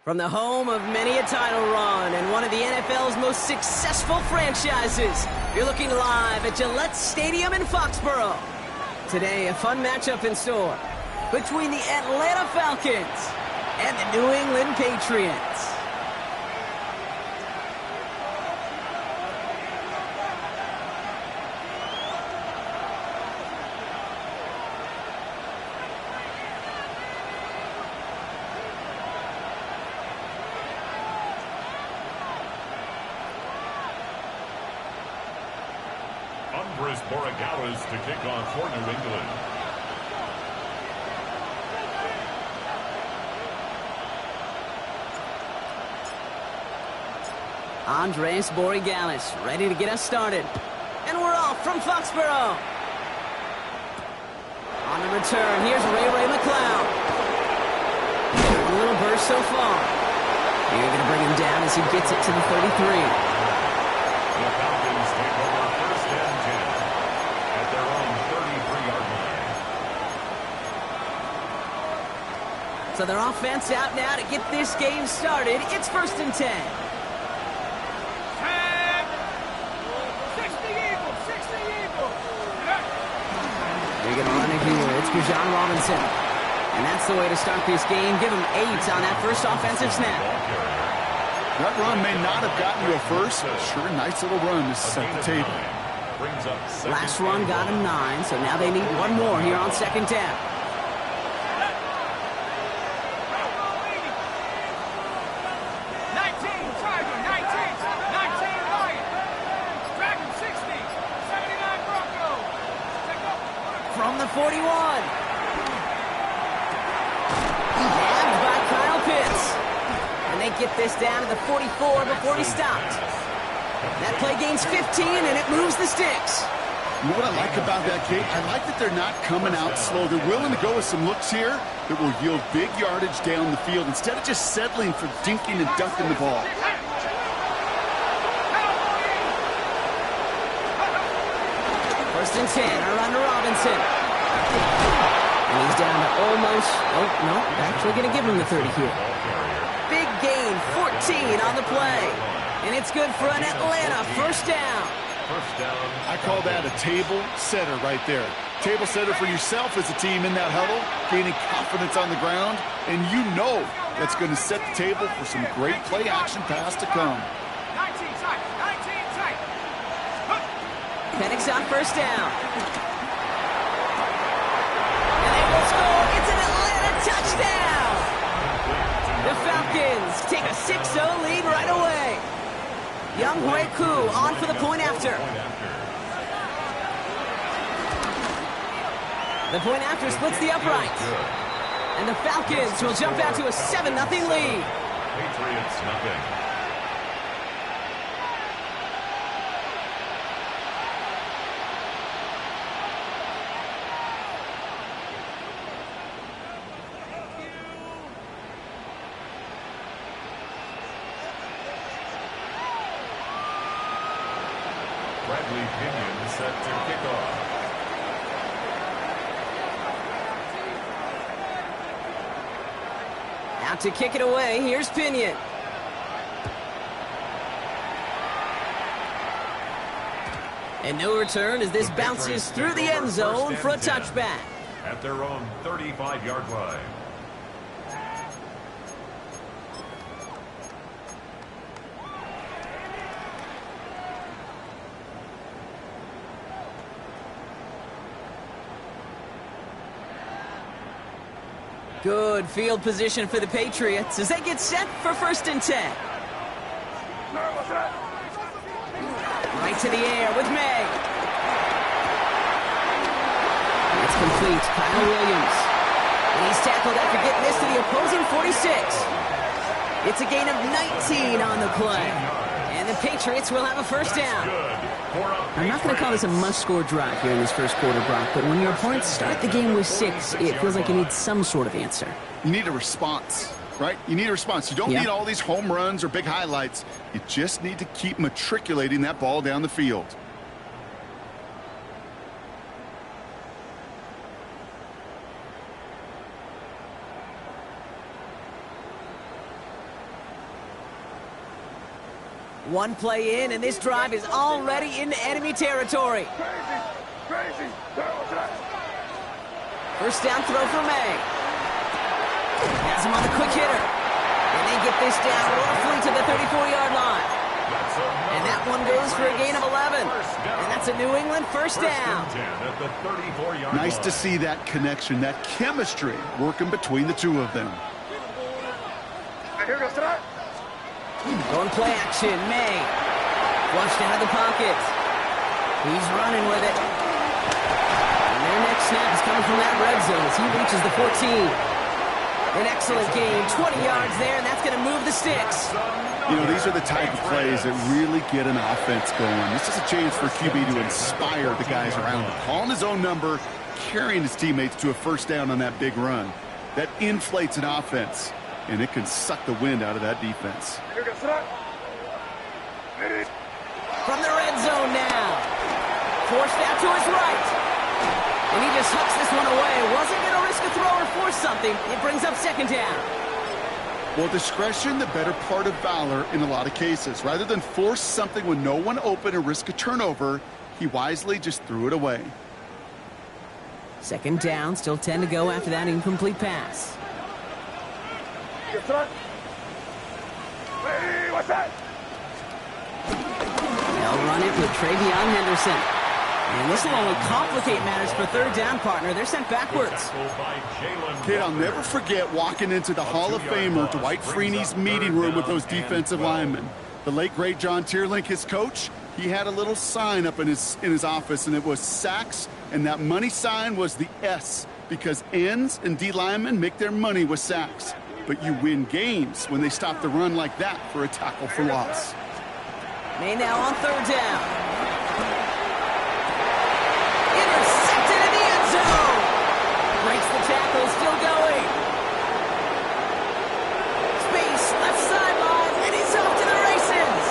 From the home of many a title run and one of the NFL's most successful franchises, you're looking live at Gillette Stadium in Foxborough. Today, a fun matchup in store between the Atlanta Falcons and the New England Patriots. To kick off for New England. Andres Borregales ready to get us started. And we're off from Foxborough. On the return, here's Ray McLeod. A little burst so far. You're going to bring him down as he gets it to the 33. The Falcons take over first and 10 at their own 33-yard line. So their offense out now to get this game started. It's first and 10. They're going to run it here. It's Bijan Robinson. And that's the way to start this game. Give him 8 on that first offensive snap. That run may not have gotten you a first, but sure, nice little run to set the table. Last run got him 9, so now they need one more here on second down. From the 41. Grabbed by Kyle Pitts. And they get this down to the 44 before he stopped. That play gains 15, and it moves the sticks. You know what I like about that, Kate? I like that they're not coming out slow. They're willing to go with some looks here that will yield big yardage down the field instead of just settling for dinking and dunking the ball. First and 10, a run to Robinson. And he's down to almost, oh, no, actually going to give him the 30 here. Big gain, 14 on the play. And it's good for an Atlanta first down. I call that a table setter right there. Table setter for yourself as a team in that huddle, gaining confidence on the ground, and you know that's going to set the table for some great play action pass to come. Penix on first down. And they will score. It's an Atlanta touchdown. The Falcons take a 6-0 lead right away. Young Hui Koo on for the point after. The point after splits the uprights. And the Falcons will jump out to a 7-0 lead. Patriots nothing. Set to kick off. Out to kick it away, here's Pinion. And no return as this bounces through the end zone for a touchback. At their own 35-yard line. Good field position for the Patriots as they get set for first and 10. Right to the air with May. It's complete. Kyle Williams. And he's tackled after getting this to the opposing 46. It's a gain of 19 on the play. And the Patriots will have a first down. I'm not going to call this a must-score drive here in this first quarter, Brock, but when your opponents start the game with 6, it feels like you need some sort of answer. You need a response. right? You need a response. You don't need all these home runs or big highlights. You just need to keep matriculating that ball down the field. One play in, and this drive is already into enemy territory. First down throw for May. Has him on the quick hitter. And they get this down roughly to the 34-yard line. And that one goes for a gain of 11. And that's a New England first down. Nice to see that connection, that chemistry working between the two of them. Going play action, May. Flushed out of the pocket. He's running with it. And their next snap is coming from that red zone as he reaches the 14. An excellent gain, 20 yards there, and that's going to move the sticks. You know, these are the type of plays that really get an offense going. This is a chance for QB to inspire the guys around him. Calling his own number, carrying his teammates to a first down on that big run. That inflates an offense, and it can suck the wind out of that defense. From the red zone now. Forced out to his right. And he just hucks this one away. Wasn't going to risk a throw or force something. It brings up second down. Well, discretion, the better part of valor in a lot of cases. Rather than force something with no one open and risk a turnover, he wisely just threw it away. Second down, still 10 to go after that incomplete pass. They'll run it with Travion Henderson. And this will only complicate matters for third down, partner. They're sent backwards. Kid, I'll never forget walking into the Hall of Famer Dwight Freeney's meeting room with those defensive linemen. The late, great John Tierlink, his coach, he had a little sign up in his office, and it was sacks, and that money sign was the S, because ends and D linemen make their money with sacks. But you win games when they stop the run like that for a tackle for loss. May now on third down. Intercepted in the end zone. Breaks the tackle, still going. Space, left sideline, and he's off to the races.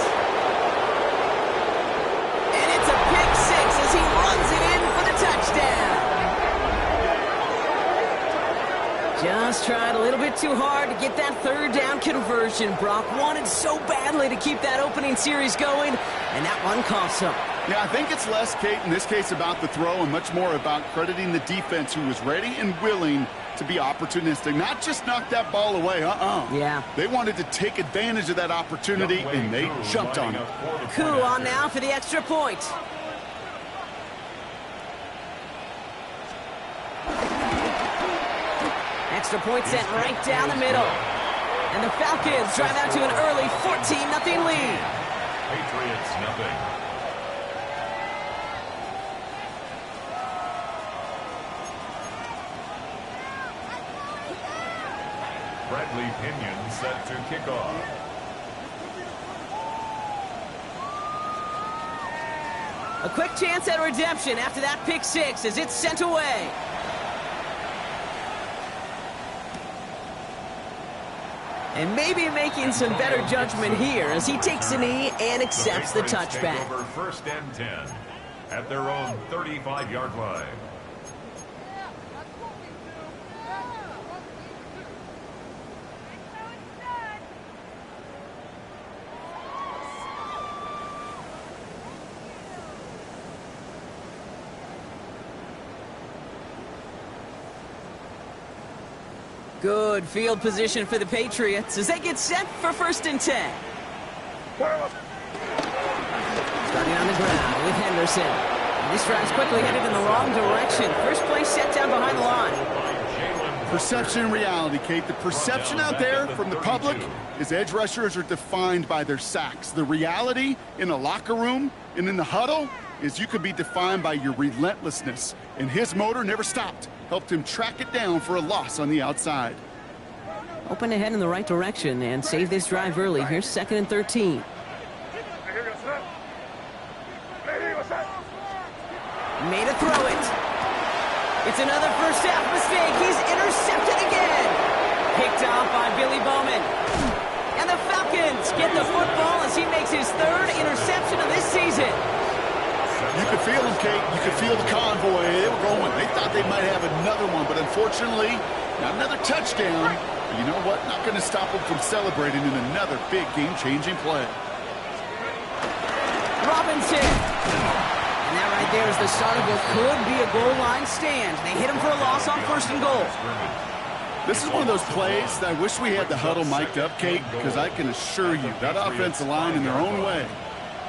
And it's a pick six as he runs it in for the touchdown. Just tried a little bit too hard to get that third down conversion. Brock wanted so badly to keep that opening series going, and that one cost him. Yeah, I think it's less, Kate, in this case about the throw and much more about crediting the defense who was ready and willing to be opportunistic. Not just knock that ball away, Yeah. They wanted to take advantage of that opportunity, and they jumped on it. Coup on now for the extra point. Extra point sent right down the middle. And the Falcons drive out to an early 14-0 lead. Patriots nothing. Bradley Pinion set to kick off. A quick chance at redemption after that pick six as it's sent away. And maybe making some better judgment here as he takes a knee and accepts the touchback. Over first and 10 at their own 35-yard line. Good field position for the Patriots as they get set for first and 10. Starting on the ground with Henderson. And this drive's quickly headed in the wrong direction. First play set down behind the line. Perception and reality, Kate. The perception out there from the public is edge rushers are defined by their sacks. The reality in the locker room and in the huddle is you could be defined by your relentlessness. And his motor never stopped. Helped him track it down for a loss on the outside. Open ahead in the right direction and save this drive early. Here's second and 13. Made a throw it. It's another first half mistake. He's intercepted again. Picked off out by Billy Bowman. And the Falcons get the football as he makes his third interception of this season. You could feel them, Kate. You could feel the convoy. They were going. They thought they might have another one, but unfortunately, not another touchdown. But you know what? Not going to stop them from celebrating in another big game-changing play. Robinson. And that right there is the start of what could be a goal line stand. They hit him for a loss on 1st and goal. This is one of those plays that I wish we had the huddle mic'd up, Kate, because I can assure you that offensive line in their own way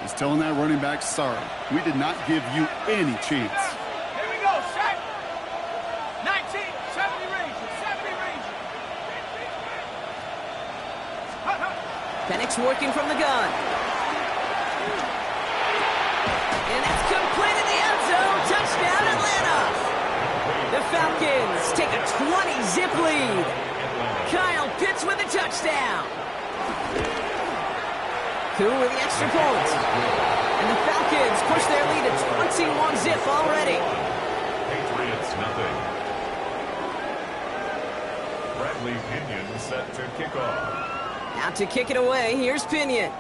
is telling that running back, sorry, we did not give you any chance. Here we go, set. 19, 70 range, 70 range. Penix working from the gun. And that's complete in the end zone. Touchdown, Atlanta. The Falcons take a 20-zip lead. Kyle Pitts with a touchdown. Koo with the extra point. And the Falcons push their lead to 21-zip already. Patriots nothing. Bradley Pinion set to kick off. Out to kick it away, here's Pinion.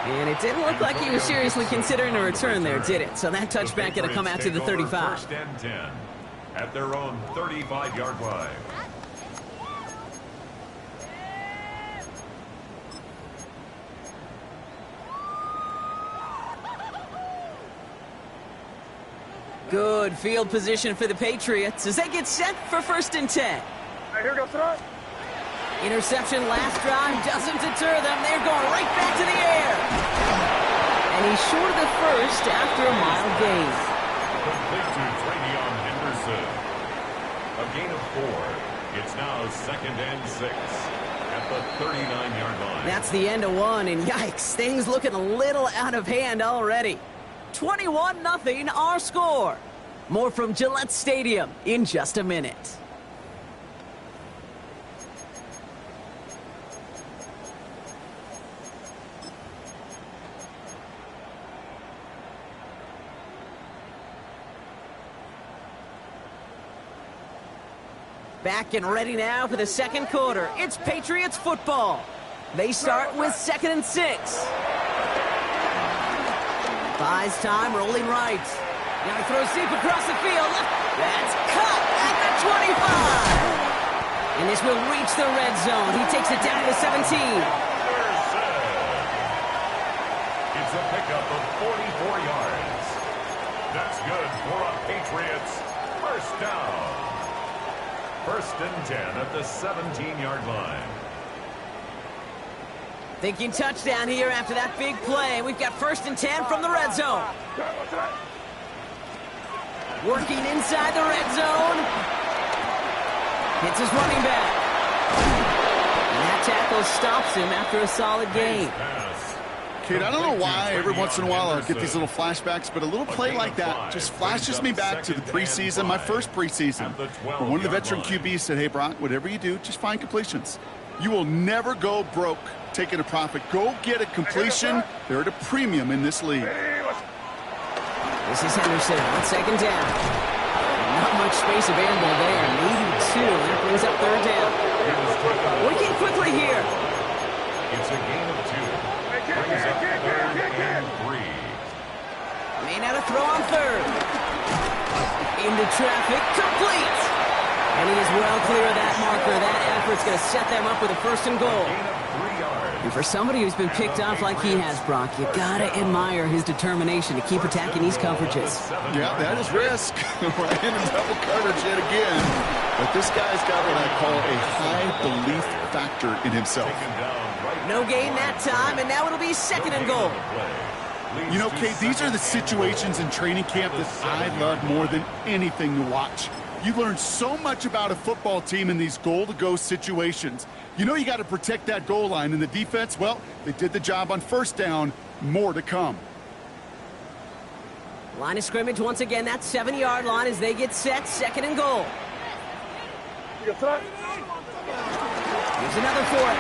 And it didn't look like he was seriously considering a return there, did it? So that touchback going to come out to the 35. 1st and 10 at their own 35-yard line. Good field position for the Patriots as they get set for 1st and 10. Right, here goes throw. Interception last drive doesn't deter them. They're going right back to the air. And he's short of the first after a mild gain. Complete to Travion Henderson. A gain of 4. It's now 2nd and 6 at the 39-yard line. That's the end of one, and yikes, things looking a little out of hand already. 21-0 our score. More from Gillette Stadium in just a minute. Back and ready now for the second quarter. It's Patriots football. They start with 2nd and 6. Buys time, rolling right. Now he throws deep across the field. That's caught at the 25. And this will reach the red zone. He takes it down to the 17. It's a pickup of 44 yards. That's good for a Patriots first down. 1st and 10 at the 17-yard line. Thinking touchdown here after that big play. We've got 1st and 10 from the red zone. Working inside the red zone. Hits his running back. And that tackle stops him after a solid gain. Kid, I don't know why every once in a while I'll get these little flashbacks, but a little play like that just flashes me back to the preseason, my first preseason, where one of the veteran QBs said, hey, Brock, whatever you do, just find completions. You will never go broke taking a profit. Go get a completion. They're at a premium in this league. This is Henderson on 2nd down. Not much space available there. Maybe 2. That brings up 3rd down. Working quickly here. It's a gain of 2. Brings up 3rd and 3. May not have throw on 3rd. Into traffic, complete. And he is well clear of that marker. That effort's going to set them up with a 1st and goal. Gain of 3 yards. And for somebody who's been picked off like he has, Brock, you got to admire his determination to keep attacking these coverages. Yeah, that is risk. Right into double coverage yet again. But this guy's got what I call a high belief factor in himself. No gain that time, and now it'll be 2nd and goal. You know, Kate, these are the situations in training camp that I love more than anything to watch. You learn so much about a football team in these goal-to-go situations. You know you got to protect that goal line, and the defense, well, they did the job on 1st down. More to come. Line of scrimmage once again, that 7-yard line as they get set, 2nd and goal. Here's another for it.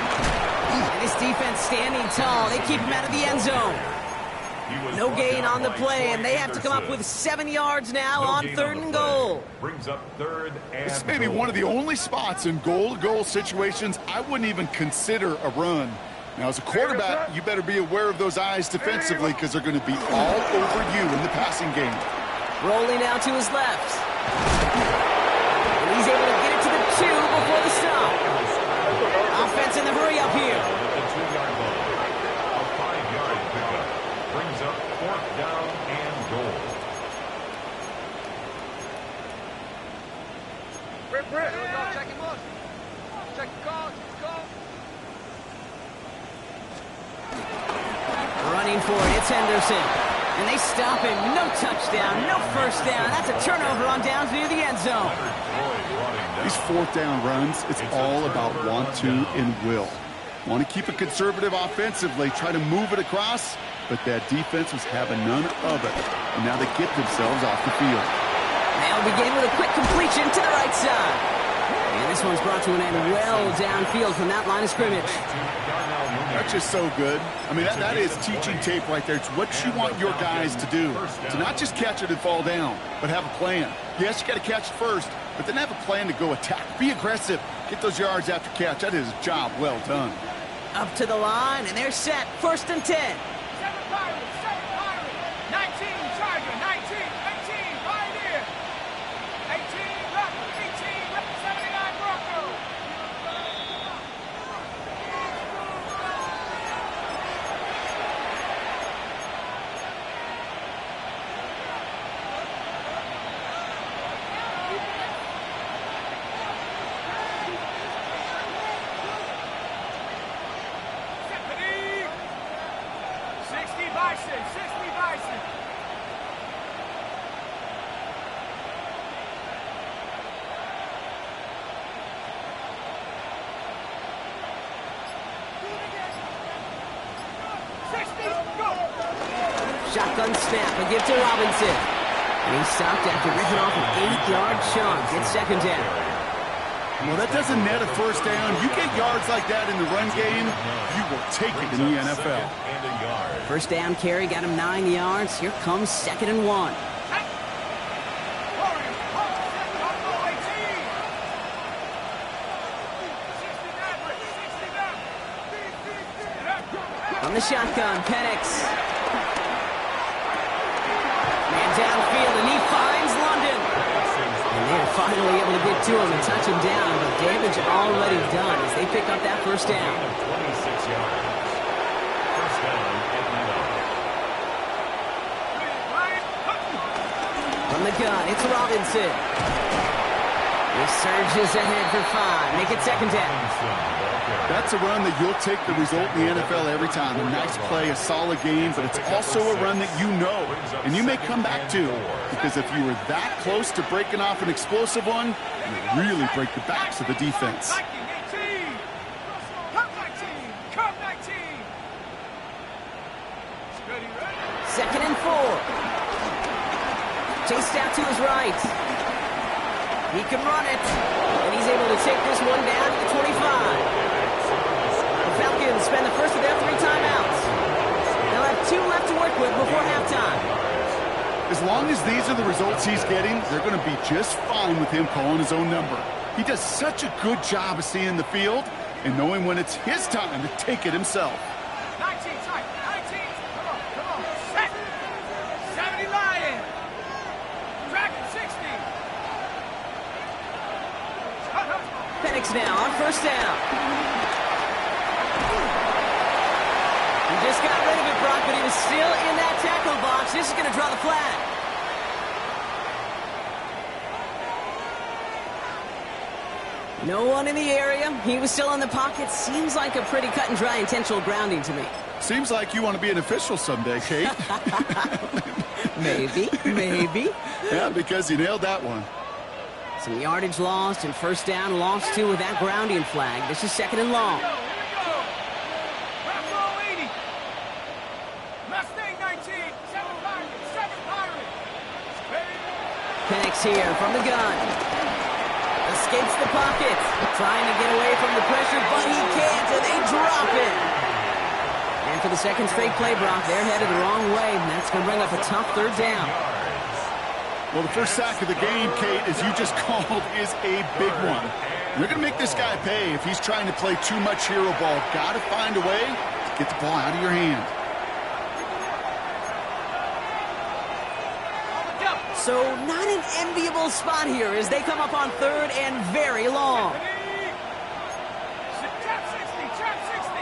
And this defense standing tall. They keep him out of the end zone. No gain on the play, and they have to come up with 7 yards now on 3rd and goal. Brings up 3rd and This may be one of the only spots in goal-to-goal situations I wouldn't even consider a run. Now, as a quarterback, you better be aware of those eyes defensively because they're going to be all over you in the passing game. Rolling out to his left. And he's able to get it to the 2 before the stop. Offense in the hurry up here. The 2-yard line. A 5-yard pickup. Brings up 4th down and goal. Here we go. Check him up. Check the call. Running for it, it's Henderson. And they stop him. No touchdown, no first down. That's a turnover on downs near the end zone. These 4th down runs, it's all about want to and will. Want to keep it conservative offensively, try to move it across, but that defense was having none of it. And now they get themselves off the field. They'll begin with a quick completion to the right side. And this one's brought to an end well downfield from that line of scrimmage. That's just so good. I mean, that is teaching tape right there. It's what you want your guys to do. To not just catch it and fall down, but have a plan. Yes, you got to catch it first, but then have a plan to go attack. Be aggressive. Get those yards after catch. That is a job well done. Up to the line, and they're set. 1st and 10. 7 Pirates, 7 Pirates. 19 Charger, 19, 18 Pioneer. 18 left, 18 left, 79 Broncos. Stephanie. 60 Bison, 60 Bison. Shotgun snap, a give to Robinson. And he's stopped after ripping off an 8-yard chunk. It's 2nd down. Well, that doesn't net a first down. You get yards like that in the run game, you will take it in the NFL. And a yard. First down carry got him 9 yards. Here comes 2nd and 1. From the shotgun, Penix. Man downfield, and he finds London. And they're finally able to get to him and touch him down, but damage already done as they pick up that first down. 26 yards. First down and 9. From the gun, it's Robinson. He surges ahead for 5. Make it 2nd down. That's a run that you'll take the result in the NFL every time. A nice play, a solid game, but it's also a run that you know, and you may come back to, because if you were that close to breaking off an explosive one, you really break the backs of the defense. 19, 18. Come 19. Come 19. Steady, ready. 2nd and 4. Chased out to his right. He can run it, and he's able to take this one down to the 25. The Falcons spend the first of their 3 timeouts. They'll have 2 left to work with before halftime. As long as these are the results he's getting, they're going to be just fine with him calling his own number. He does such a good job of seeing the field and knowing when it's his time to take it himself. 19, tight. 19. Come on. Set. 70 Lion. Dragon 60. Penix now on first down. He just got rid of it, Brock, but he was still in that tackle box. This is going to draw the flag. No one in the area. He was still in the pocket. Seems like a pretty cut and dry intentional grounding to me. Seems like you want to be an official someday, Kate. Maybe. Yeah, because you nailed that one. Some yardage lost and first down lost too with that grounding flag. This is 2nd and long. Here we go. Bravo 80. Mustang 19. 7 Pirates. 7 Pirates. Penix here from the gun. Escapes the pocket. Trying to get away from the pressure, but he can't, and they drop it. And for the second straight play, Brock. They're headed the wrong way, and that's going to bring up a tough third down. Well, the first sack of the game, Kate, as you just called, is a big one. You're going to make this guy pay if he's trying to play too much hero ball. Got to find a way to get the ball out of your hand. So not an enviable spot here as they come up on third and very long. Trap 60, trap 60.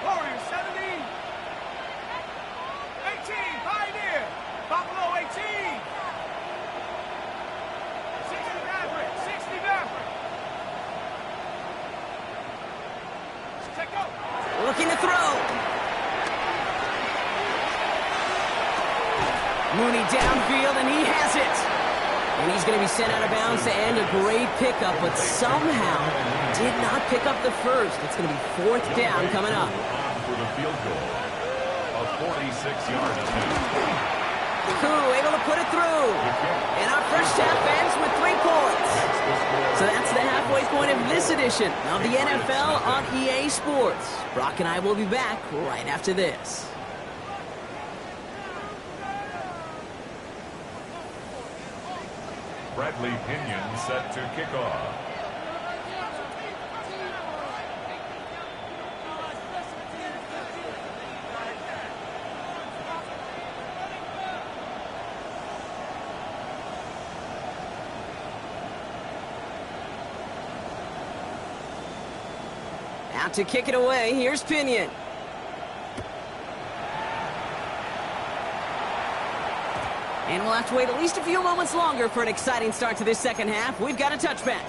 Warriors 70. 18, Pioneer. Buffalo 18. 60 Maverick, 60 Maverick. Check go. Looking to throw. Mooney downfield, and he has it. And he's going to be sent out of bounds to end a great pickup, but somehow did not pick up the first. It's going to be fourth down coming up. For the field goal, a 46-yard attempt. Koo able to put it through. And our first half ends with 3 points. So that's the halfway point of this edition of the NFL on EA Sports. Brock and I will be back right after this. Bradley Pinion set to kick off. Out to kick it away, here's Pinion. And we'll have to wait at least a few moments longer for an exciting start to this second half. We've got a touchback.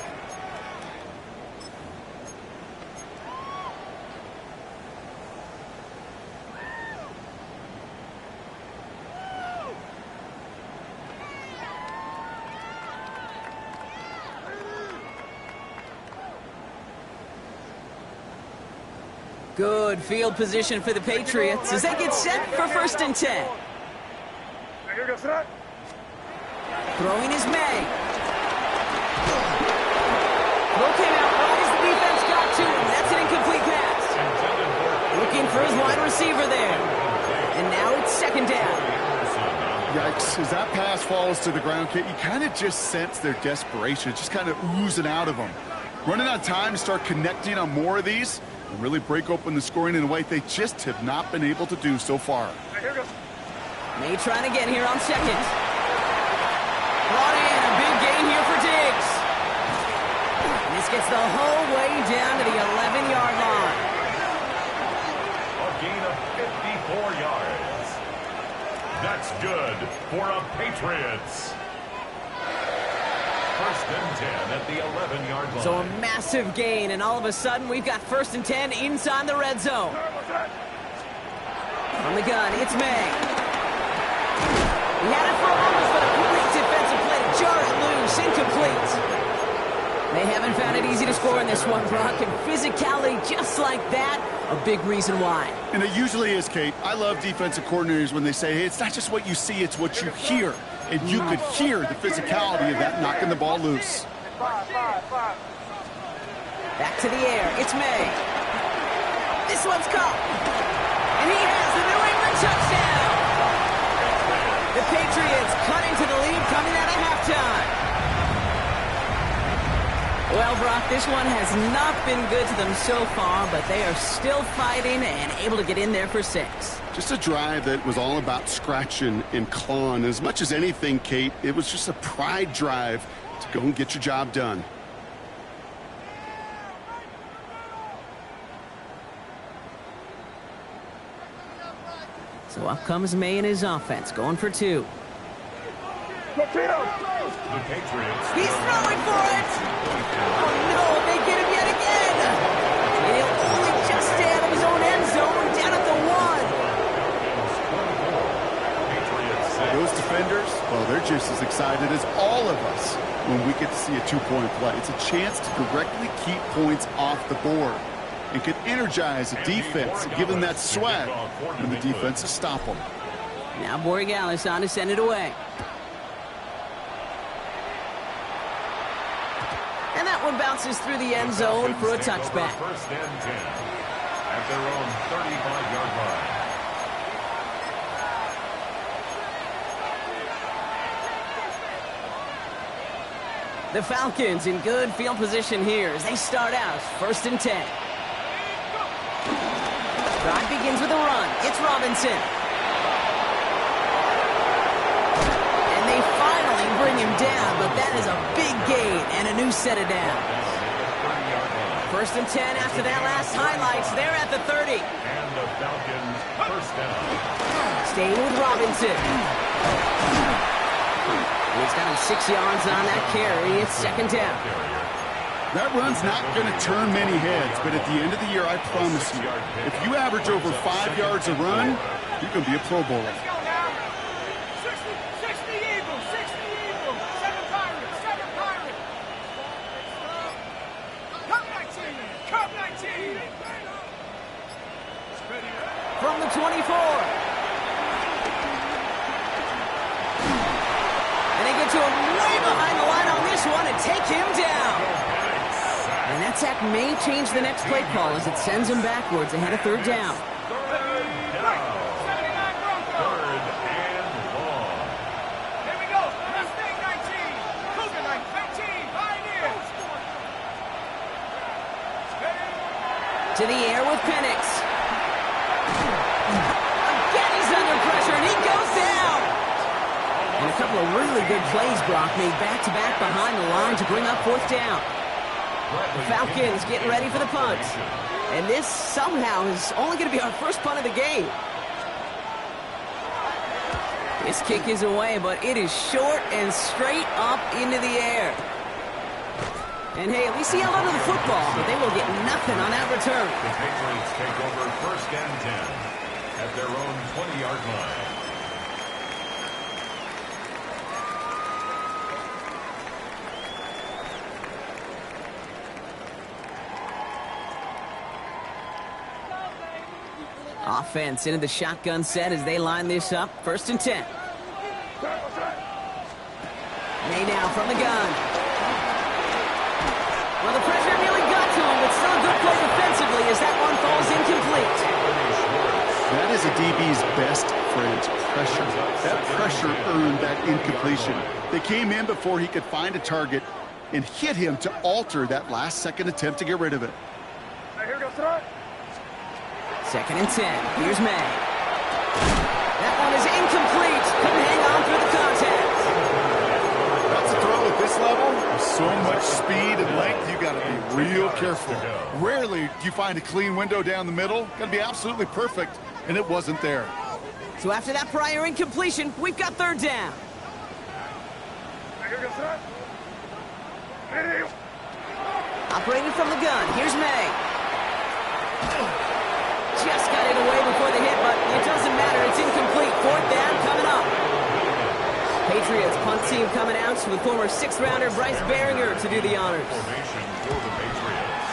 Good field position for the Patriots as they get set for 1st and 10. Throwing is May. Throw came out right as the defense got to him. That's an incomplete pass. Looking for his wide receiver there. And now it's 2nd down. Yikes. As that pass falls to the ground, Kate, you kind of just sense their desperation. It's just kind of oozing out of them. Running out of time to start connecting on more of these and really break open the scoring in a way they just have not been able to do so far. May trying again here on 2nd. Brought in a big gain here for Diggs. And this gets the whole way down to the 11-yard line. A gain of 54 yards. That's good for a Patriots. 1st and 10 at the 11-yard line. So a massive gain, and all of a sudden we've got 1st and 10 inside the red zone. On the gun, it's May. He had it for a moment, but a great defensive play to jar it loose, incomplete. They haven't found it easy to score in this one, Brock, and physicality just like that, a big reason why. And it usually is, Kate. I love defensive coordinators when they say, hey, it's not just what you see, it's what you hear. And you could hear the physicality of that knocking the ball loose. Back to the air, it's May. This one's caught. And he has the New England touchdown. The Patriots cut into the lead coming out of halftime. Well, Brock, this one has not been good to them so far, but they are still fighting and able to get in there for 6. Just a drive that was all about scratching and clawing. As much as anything, Kate, it was just a pride drive to go and get your job done. So up comes May and his offense, going for 2. The Patriots. He's throwing for it! Oh no, they get him yet again! And he'll only just stay out of his own end zone, down at the 1. Those defenders, well, they're just as excited as all of us when we get to see a 2-point play. It's a chance to directly keep points off the board and can energize a defense, give them that swag when the defenses stop them. Now Borregales on to send it away. And that one bounces through the end zone for a touchback. 1st and 10 at at their own 35-yard line. The Falcons in good field position here as they start out 1st and 10. Drive begins with a run. It's Robinson. And they finally bring him down, but that is a big gain and a new set of downs. 1st and 10 after that last highlights. They're at the 30. And the Falcons first down. Staying with Robinson. He's got him 6 yards on that carry. It's 2nd down. That run's not going to turn many heads, but at the end of the year, I promise you, if you average over 5 yards a run, you're going to be a Pro Bowler. Let's go now. 60 Eagles, 60 Eagles. 7 Pirates, 7 Pirates. Cup 19, Cup 19. From the 24. To him way behind the line on this one and take him down. And that sack may change the next play call as it sends him backwards ahead of 3rd down. 3rd and long. Here we go. Mustang 19. Cougar 19. Pioneers. To the air with Penix. Again, he's under pressure and he goes down. And a couple of really good plays, Brock, made back-to-back behind the line to bring up 4th down. The Falcons getting ready for the punt. And this somehow is only going to be our first punt of the game. This kick is away, but it is short and straight up into the air. And hey, at least he held onto the football, but they will get nothing on that return. The Patriots take over 1st and 10 at their own 20-yard line. Offense into the shotgun set as they line this up. 1st and 10. May now from the gun. Well, the pressure nearly got to him, but still a good play defensively as that one falls incomplete. That is a DB's best friend, pressure. That pressure earned that incompletion. They came in before he could find a target and hit him to alter that last-second attempt to get rid of it. Here we go, throw. 2nd and 10. Here's May. That one is incomplete. Couldn't hang on through the contact. That's a throw at this level. With so much speed and length, you got to be real careful. Rarely do you find a clean window down the middle. Got to be absolutely perfect, and it wasn't there. So after that prior incompletion, we've got 3rd down. Here we go, throw. Operating from the gun. Here's May. Just got it away before the hit, but it doesn't matter. It's incomplete. 4th down coming up. Patriots punt team coming out with former 6th-rounder Bryce Behringer to do the honors. Formation for the Patriots.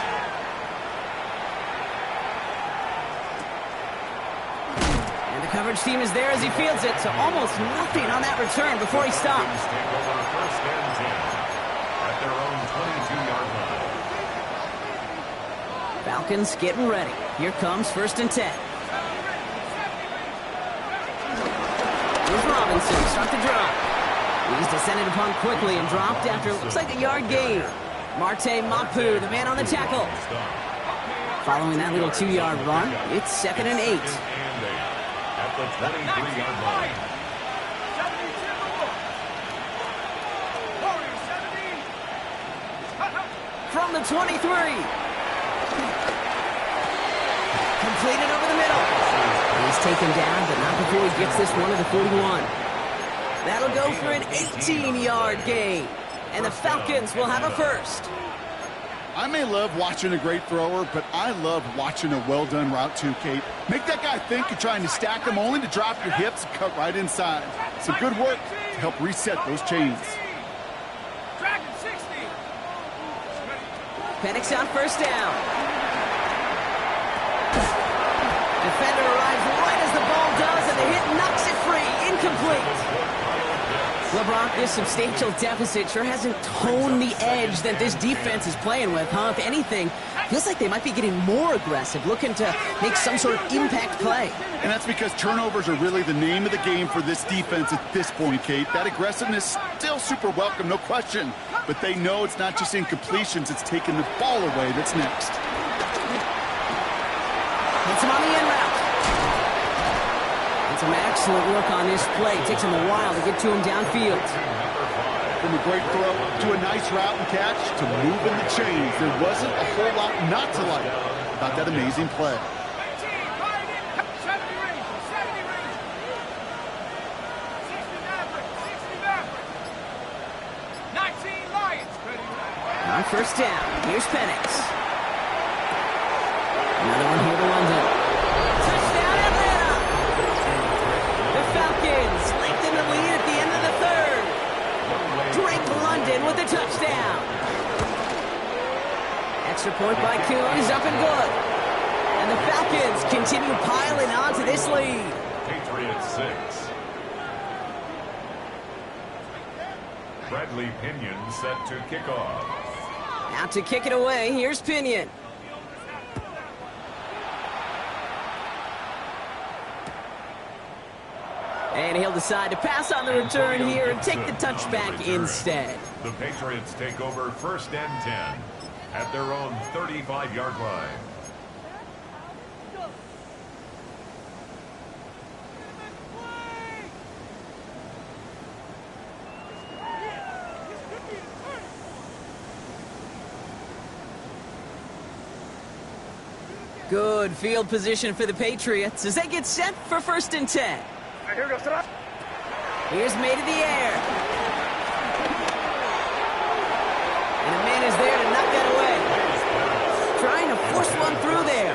And the coverage team is there as he fields it, so almost nothing on that return before he stops. Take over 1st and 10 at their own 22-yard line. Falcons getting ready. Here comes 1st and 10. Here's Robinson. Start the drive. He's descended upon quickly and dropped after it looks like a yard gain. Marte Mapu, the man on the tackle. Following that little 2-yard run, it's 2nd and 8. At the 23-yard line. From the 23. Completed over the middle. He's taken down, but not before he gets this one to the 41. That'll go for an 18-yard gain. And the Falcons will have a 1st. I may love watching a great thrower, but I love watching a well-done route too, Kate. Make that guy think you're trying to stack him only to drop your hips and cut right inside. Some good work to help reset those chains. Penix on 1st down. Defender arrives right as the ball does, and the hit knocks it free. Incomplete. LeBron, this substantial deficit sure hasn't toned the edge that this defense is playing with, huh? If anything, Feels like they might be getting more aggressive, looking to make some sort of impact play. And that's because turnovers are really the name of the game for this defense at this point, Kate. That aggressiveness still super welcome, no question. But they know it's not just incompletions, it's taking the ball away that's next. Hits him on the end route. And some excellent work on this play. Takes him a while to get to him downfield. From a great throw to a nice route and catch to moving the chains. There wasn't a whole lot not to like about that amazing play. 70 range, 70 range. 60 Maverick, 60 Maverick. 19 Lions. On first down, here's Penix. Another one here to London. Touchdown, Atlanta! The Falcons lengthen the lead at the end of the third. Drake London with a touchdown. Extra point by Kuhn is up and good. And the Falcons continue piling on to this lead. Patriots 6. Bradley Pinion set to kick off. Out to kick it away, here's Pinion. And he'll decide to pass on the return here and take the touchback instead. The Patriots take over 1st and 10 at their own 35-yard line. Good field position for the Patriots as they get set for 1st and 10. Here's made in the air. And a man is there to knock that away. Trying to force one through there.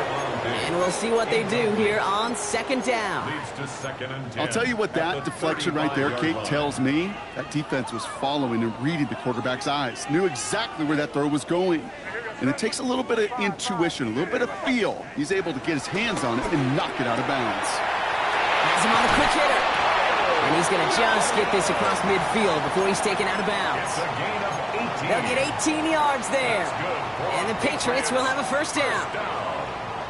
And we'll see what they do here on 2nd down. Leads to 2nd and 10. I'll tell you what that deflection right there, Kate, tells me. That defense was following and reading the quarterback's eyes. Knew exactly where that throw was going. And it takes a little bit of intuition, a little bit of feel. He's able to get his hands on it and knock it out of bounds. Has him on a quick hitter. And he's going to just get this across midfield before he's taken out of bounds. It's a gain of 18. They'll get 18 yards there. And the Patriots will have a 1st down.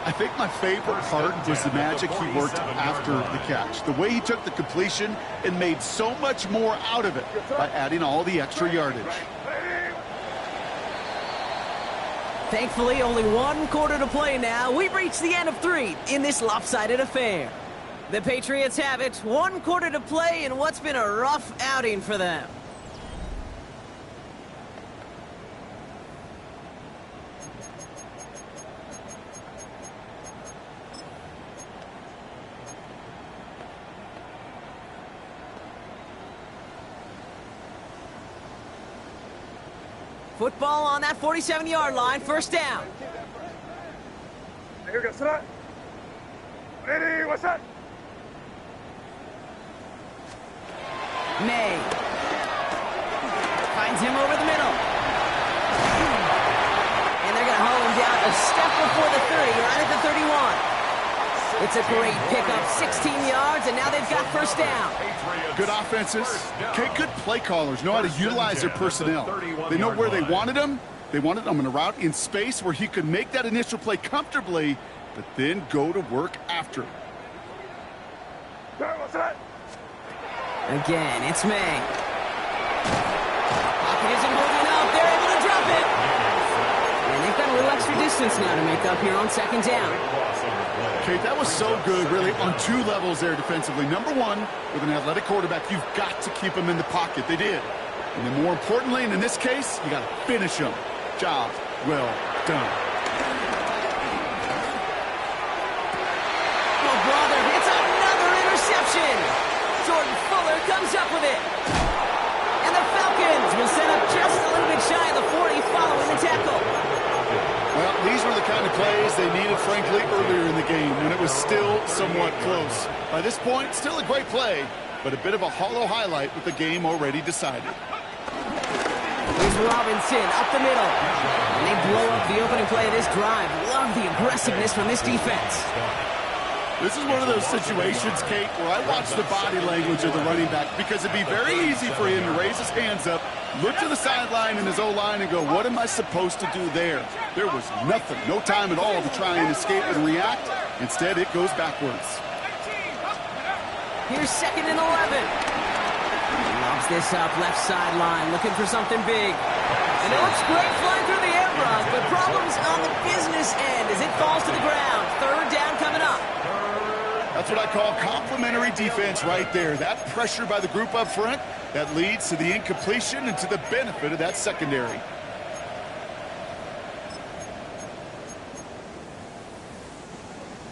I think my favorite part was the magic he worked after the catch. The way he took the completion and made so much more out of it by adding all the extra yardage. Thankfully, only 1 quarter to play now. We've reached the end of 3 in this lopsided affair. The Patriots have it. 1 quarter to play in what's been a rough outing for them. Football on that 47-yard line, 1st down. Here we go, ready, what's that? May finds him over the middle. And they're going to haul him down a step before the 30, right at the 31. It's a great pickup, 16 yards, and now they've got 1st down. Good offenses. Okay, good play callers know how to utilize their personnel. They know where they wanted him. They wanted him on a route in space where he could make that initial play comfortably, but then go to work after. Again, it's May. Pocket isn't moving up. They're able to drop it. And they've got a little extra distance now to make up here on 2nd down. Kate, that was so good, really, on 2 levels there defensively. Number 1, with an athletic quarterback, you've got to keep him in the pocket. They did. And then more importantly, and in this case, you got to finish him. Job well done. Oh, brother, it's another interception. Jordan Fuller comes up with it. And the Falcons will set up just a little bit shy of the 40 following the tackle. Well, these were the kind of plays they needed, frankly, earlier in the game when it was still somewhat close. By this point, still a great play, but a bit of a hollow highlight with the game already decided. Here's Robinson up the middle. And they blow up the opening play of this drive. Love the aggressiveness from this defense. This is one of those situations, Kate, where I watch the body language of the running back because it'd be very easy for him to raise his hands up, look to the sideline in his O-line and go, what am I supposed to do there? There was nothing, no time at all to try and escape and react. Instead, it goes backwards. Here's 2nd and 11. He lobs this up left sideline, looking for something big. And it looks great flying through the air, Brock, but problems on the business end as it falls to the ground. 3rd down coming up. That's what I call complimentary defense right there. That pressure by the group up front, that leads to the incompletion and to the benefit of that secondary.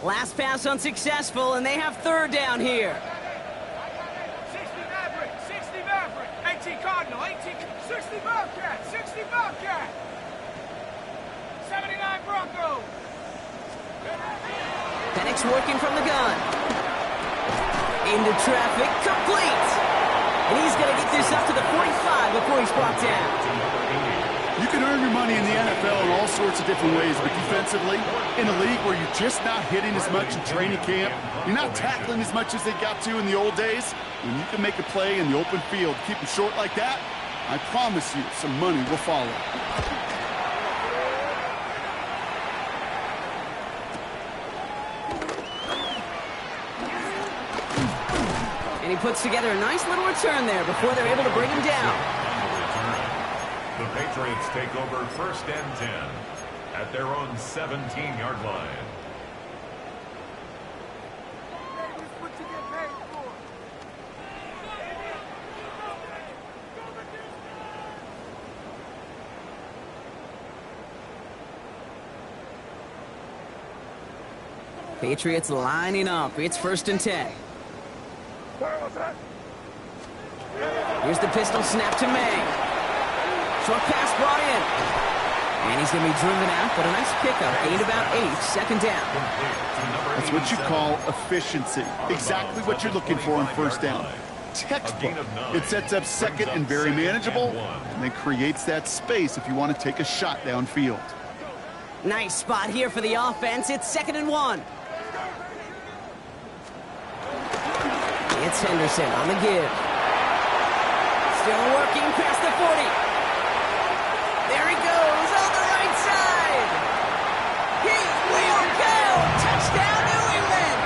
Last pass unsuccessful, and they have 3rd down here. 60 Maverick, 60 Maverick, 18 Cardinal, 60 Bobcat, 60 Bobcat, 79 Bronco. Penix working from the gun. Into traffic, complete. And he's going to get this up to the 45 before he's brought down. You can earn your money in the NFL in all sorts of different ways, but defensively, in a league where you're just not hitting as much in training camp, you're not tackling as much as they got to in the old days, when you can make a play in the open field, keep it short like that, I promise you some money will follow. And he puts together a nice little return there before they're able to bring him down. The Patriots take over 1st and 10 at their own 17-yard line. Patriots lining up. It's 1st and 10. Here's the pistol snap to May. Short pass brought in. And he's going to be driven out, but a nice pickup. Gained about 8. 2nd down. That's what you call efficiency. Exactly what you're looking for on 1st down. Textbook. It sets up 2nd and very manageable, and then creates that space if you want to take a shot downfield. Nice spot here for the offense. It's 2nd and 1. It's Henderson on the give. Still working past the 40. There he goes on the right side. He will go. Touchdown, New England.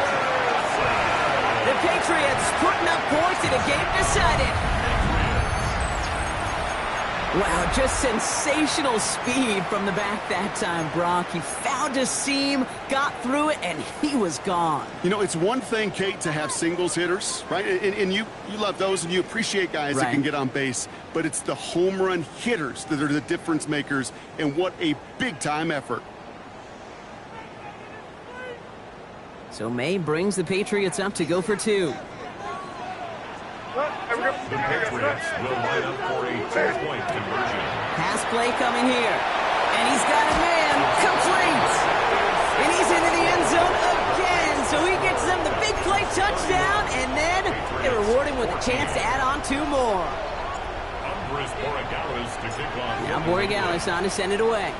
The Patriots putting up points in a game decided. Wow, just sensational speed from the back that time, Brock. He found a seam, got through it, and he was gone. You know, it's one thing, Kate, to have singles hitters, right? And you love those, and you appreciate guys that can get on base. But it's the home run hitters that are the difference makers, and what a big-time effort. So May brings the Patriots up to go for 2. The Patriots will line up for a 2-point conversion. Pass play coming here. And he's got a man. Complete. And he's into the end zone again. So he gets them the big play touchdown. And then they reward him with a chance to add on 2 more. Now Borregales on to send it away.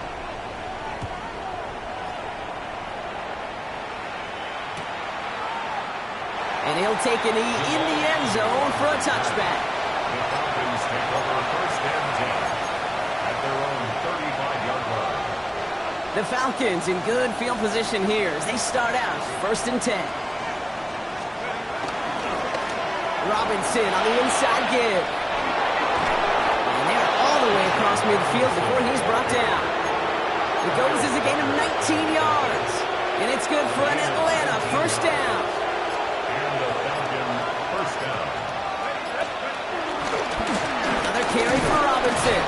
And he'll take a knee in the end zone for a touchback. The Falcons take over 1st and 10 at their own 35-yard line. The Falcons in good field position here as they start out 1st and 10. Robinson on the inside give. And they're all the way across midfield before he's brought down. It goes as a gain of 19 yards. And it's good for an Atlanta 1st down. Carry for Robinson.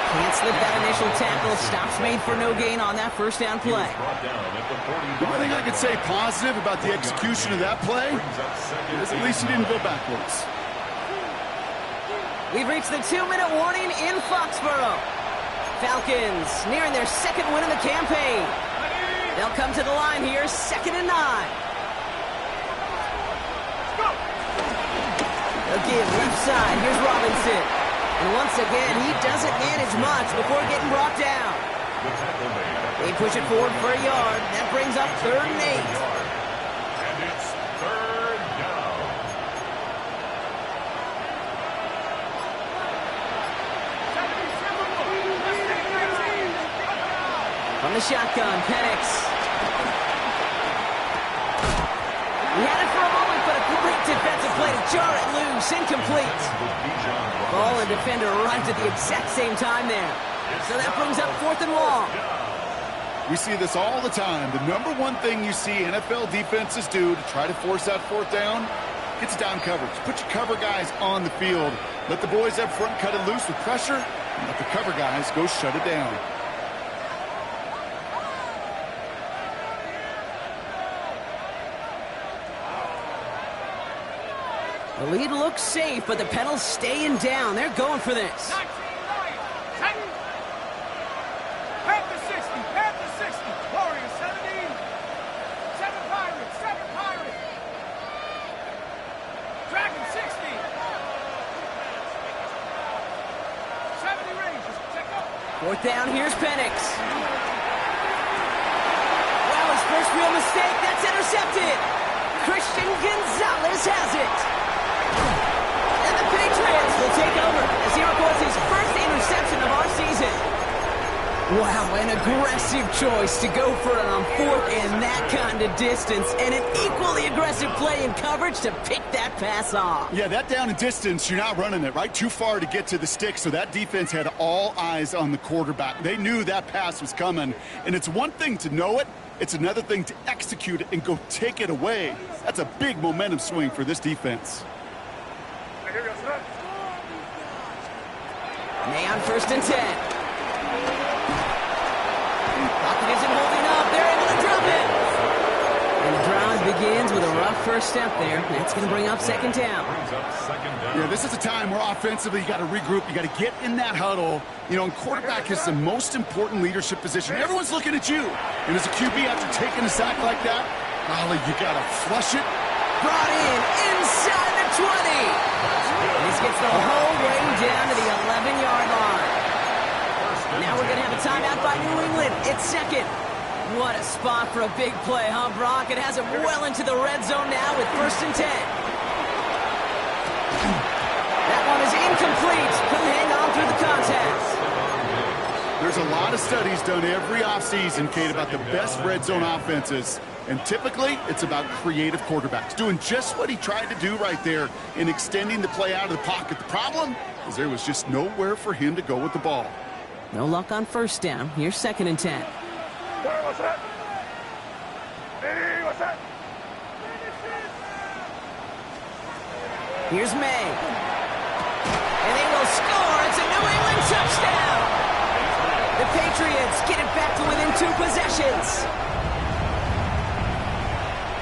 Can't slip that initial tackle. Stops made for no gain on that 1st down play. The only thing I could say positive about the execution of that play is at least he didn't go backwards. We've reached the 2-minute warning in Foxborough. Falcons nearing their 2nd win of the campaign. They'll come to the line here, 2nd and 9. They'll give left side. Here's Robinson. And once again, he doesn't manage much before getting brought down. They push it forward for a yard. That brings up 3rd and 8. From the shotgun, Penix. He had it for a moment, but a great defensive play to jar it loose. Incomplete. Ball and defender arrived at the exact same time there. So that brings up 4th and long. We see this all the time. The number one thing you see NFL defenses do to try to force that 4th down, gets down coverage. Put your cover guys on the field. Let the boys up front cut it loose with pressure, and let the cover guys go shut it down. The lead looks safe, but the pedal's staying down. They're going for this. 19 Lions, 10. Panther 60, Panther 60. Warriors 70. 7 Pirates, 7 Pirates. Dragon 60. 70 Rangers, check up. 4th down, here's Penix. Well, his first real mistake, that's intercepted. Christian Gonzalez has it. And the Patriots will take over as he records his first interception of our season. Wow, an aggressive choice to go for it on 4th and that kind of distance, and an equally aggressive play in coverage to pick that pass off. Yeah, that down and distance, you're not running it, right? Too far to get to the stick, so that defense had all eyes on the quarterback. They knew that pass was coming, and it's one thing to know it, it's another thing to execute it and go take it away. That's a big momentum swing for this defense. May on 1st and 10. Pocket isn't holding up. They're able to drop it. And the drive begins with a rough first step there. That's going to bring up 2nd down. Yeah, this is a time where offensively you got to regroup. You got to get in that huddle. You know, and quarterback is the most important leadership position. Everyone's looking at you. And as a QB, after taking a sack like that, golly, you got to flush it. Brought in inside the 20. And this gets the whole way down to the 11-yard line. Now we're going to have a timeout by New England. It's 2nd. What a spot for a big play, huh, Brock? It has it well into the red zone now with 1st and 10. That one is incomplete. Couldn't hang on through the contact. There's a lot of studies done every offseason, Kate, about the best red zone offenses. And typically, it's about creative quarterbacks, doing just what he tried to do right there in extending the play out of the pocket. The problem is there was just nowhere for him to go with the ball. No luck on 1st down. Here's 2nd and 10. What's that? What's that? Here's May. And they will score. It's a New England touchdown. The Patriots get it back to within 2 possessions.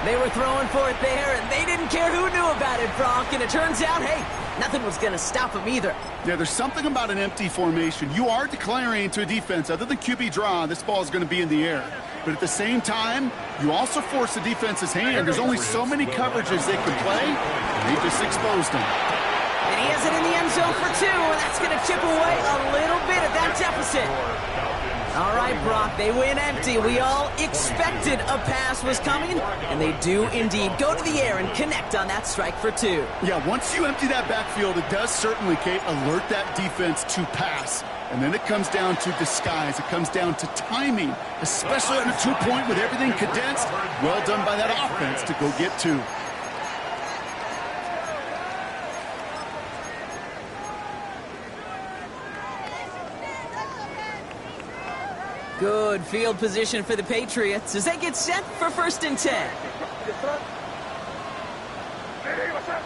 They were throwing for it there, and they didn't care who knew about it, Brock. And it turns out, hey, nothing was going to stop them either. Yeah, there's something about an empty formation. You are declaring to a defense, other than QB draw, this ball is going to be in the air. But at the same time, you also force the defense's hand. There's only so many coverages they can play. They just exposed them. And he has it in the end zone for 2, and that's going to chip away a little bit at that deficit. All right, Brock, they win empty. We all expected a pass was coming, and they do indeed go to the air and connect on that strike for 2. Yeah, once you empty that backfield, it does certainly, Kate, alert that defense to pass. And then it comes down to disguise. It comes down to timing, especially on a 2-point with everything condensed. Well done by that offense to go get 2. Good field position for the Patriots as they get set for 1st and 10. What's that?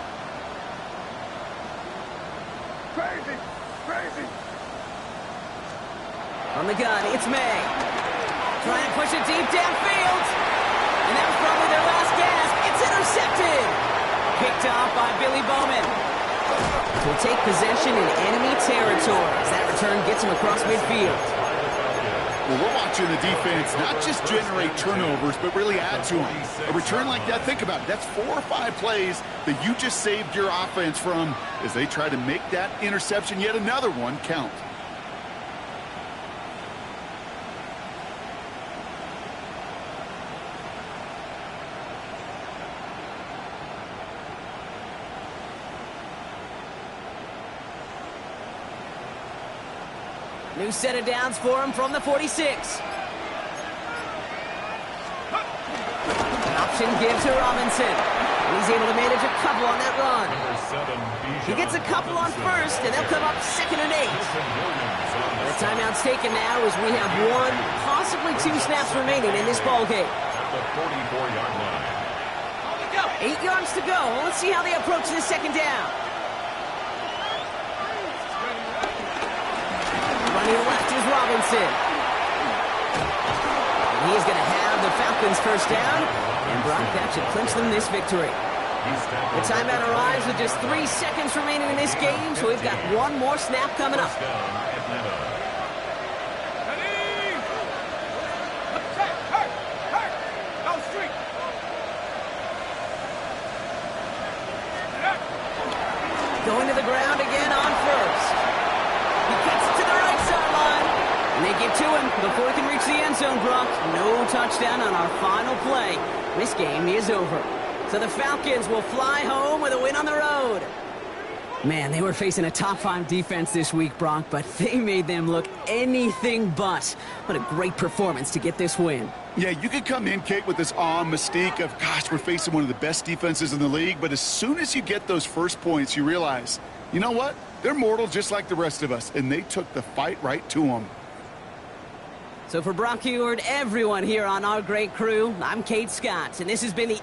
Crazy, crazy. On the gun, it's May. Trying to push it deep downfield. And that was probably their last gasp. It's intercepted. Picked off by Billy Bowman. Will take possession in enemy territory as that return gets him across midfield. Well, we're watching the defense not just generate turnovers, but really add to them. A return like that, think about it. That's 4 or 5 plays that you just saved your offense from as they try to make that interception, yet another one, count. New set of downs for him from the 46. Formations give to Robinson. He's able to manage a couple on that run. He gets a couple on first, and they'll come up 2nd and 8. The timeout's taken now as we have 1, possibly 2 snaps remaining in this ballgame. At the 44-yard line. 8 yards to go. Let's see how they approach this 2nd down. Running left is Robinson. And he's going to have the Falcons first down. And Brock, that should clinch them this victory. The timeout arrives with just 3 seconds remaining in this game, so we've got 1 more snap coming up. Going to the ground again on first. He gets it to the right sideline. And they get to him before he can reach the end zone, Brock. No touchdown on our final play. This game is over. So the Falcons will fly home with a win on the road. Man, they were facing a top 5 defense this week, Brock, but they made them look anything but. What a great performance to get this win. Yeah, you could come in, Kate, with this awe and mystique of, gosh, we're facing one of the best defenses in the league, but as soon as you get those first points, you realize, you know what? They're mortal just like the rest of us, and they took the fight right to them. So for Brock Huard, everyone here on our great crew, I'm Kate Scott, and this has been the